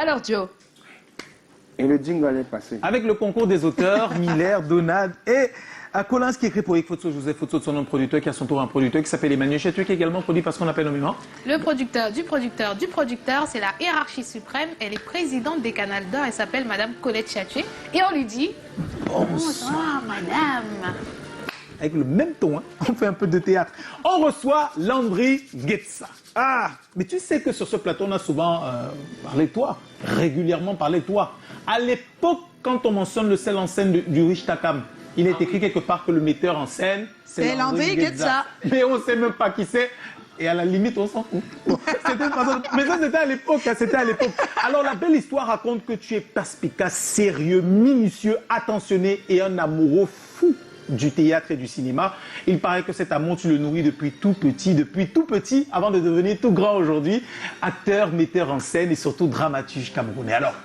Alors Joe. Et le jingle est passé. Avec le concours des auteurs, Miller, Donald et Collins qui écrit pour Eric Photo, Joseph Photo de son nom de producteur, qui a son tour un producteur qui s'appelle Emmanuel Chetoué, qui est également produit par ce qu'on appelle nommément. Le producteur du producteur du producteur, c'est la hiérarchie suprême. Elle est présidente des Canal d'Or, elle s'appelle Madame Colette Chetoué. Et on lui dit bonsoir Madame. Avec le même ton, hein, on fait un peu de théâtre. On reçoit Landry Guetza. Ah, mais tu sais que sur ce plateau, on a souvent parlé de toi, régulièrement parlé de toi. À l'époque, quand on mentionne le seul en scène du Rich Takam, il est écrit quelque part que le metteur en scène, c'est Landry Guetza. Mais on ne sait même pas qui c'est. Et à la limite, on s'en fout. Mais ça, c'était à l'époque. Hein, c'était à l'époque. Alors, la belle histoire raconte que tu es perspicace, sérieux, minutieux, attentionné et un amoureux fou du théâtre et du cinéma. Il paraît que cet amour, tu le nourris depuis tout petit, avant de devenir tout grand aujourd'hui. Acteur, metteur en scène et surtout dramaturge camerounais. Alors,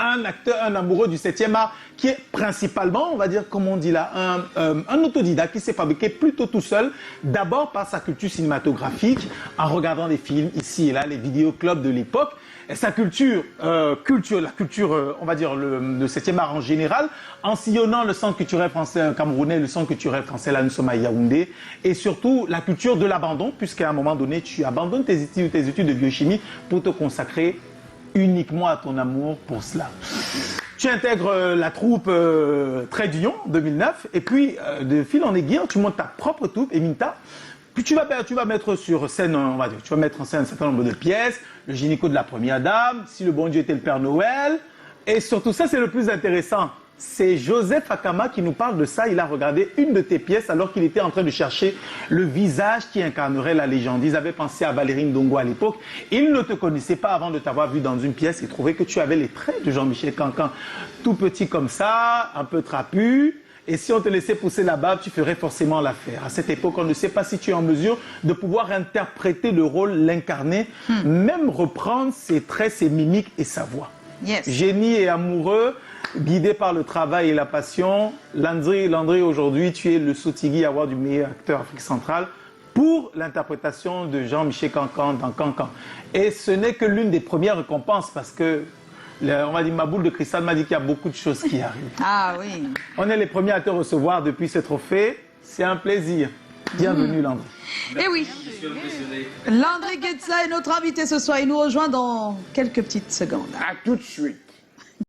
un acteur, un amoureux du 7e art qui est principalement, on va dire, comme on dit là, un autodidacte qui s'est fabriqué plutôt tout seul, d'abord par sa culture cinématographique, en regardant des films ici et là, les vidéoclubs de l'époque, et sa culture, la culture, on va dire, le 7e art en général, en sillonnant le centre culturel français camerounais, le centre culturel français, là nous sommes à Yaoundé, et surtout la culture de l'abandon, puisqu'à un moment donné, tu abandonnes tes études de biochimie pour te consacrer uniquement à ton amour pour cela. Tu intègres la troupe Trait d'Union en 2009 et puis de fil en aiguille, tu montes ta propre troupe, Eminta. Puis tu vas mettre sur scène, on va dire, tu vas mettre en scène un certain nombre de pièces, le gynéco de la première dame, Si le bon Dieu était le Père Noël, et surtout ça c'est le plus intéressant. C'est Joseph Akama qui nous parle de ça. Il a regardé une de tes pièces alors qu'il était en train de chercher le visage qui incarnerait la légende. Ils avaient pensé à Valérie Ndongo à l'époque. Il ne te connaissait pas avant de t'avoir vu dans une pièce et trouvé que tu avais les traits de Jean-Michel Cancan. Tout petit comme ça, un peu trapu. Et si on te laissait pousser la barbe, tu ferais forcément l'affaire. À cette époque, on ne sait pas si tu es en mesure de pouvoir interpréter le rôle, l'incarner, même reprendre ses traits, ses mimiques et sa voix. Yes. Génie et amoureux, guidé par le travail et la passion, Landry, aujourd'hui, tu es le Sotigui Award du meilleur acteur Afrique centrale pour l'interprétation de Jean-Michel Cancan dans Cancan. Et ce n'est que l'une des premières récompenses parce que, on va dire, ma boule de cristal m'a dit qu'il y a beaucoup de choses qui arrivent. Ah oui. On est les premiers à te recevoir depuis ce trophée. C'est un plaisir. Bienvenue, Landry. Eh oui. Landry Guetza est notre invité ce soir. Il nous rejoint dans quelques petites secondes. À tout de suite.